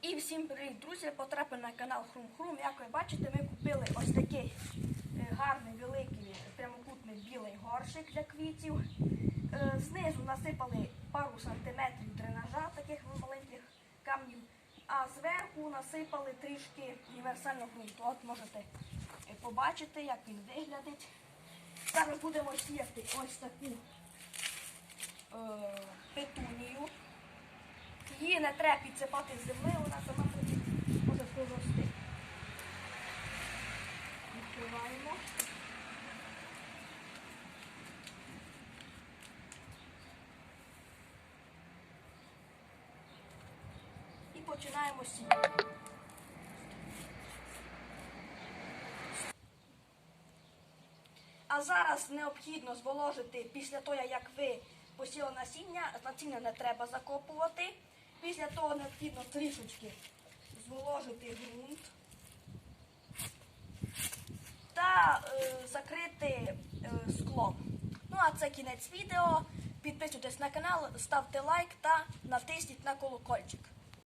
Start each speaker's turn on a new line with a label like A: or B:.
A: І всім привіт, друзі! Потрапили на канал Хрум-Хрум. Як ви бачите, ми купили ось такий гарний, великий, прямокутний білий горщик для квітів. Знизу насипали пару сантиметрів дренажа, таких маленьких камнів, а зверху насипали трішки універсального ґрунту. От можете побачити, як він виглядить. Зараз будемо сіяти ось таку петунію. Її не треба підсипати з землі, вона сама може прорости. Відкриваємо. І починаємо сіяти. А зараз необхідно зволожити після того, як ви посіяли насіння не треба закопувати. Після того необхідно трішечки зволожити ґрунт та закрити склом. Ну а це кінець відео. Підписуйтесь на канал, ставте лайк та натисніть на колокольчик.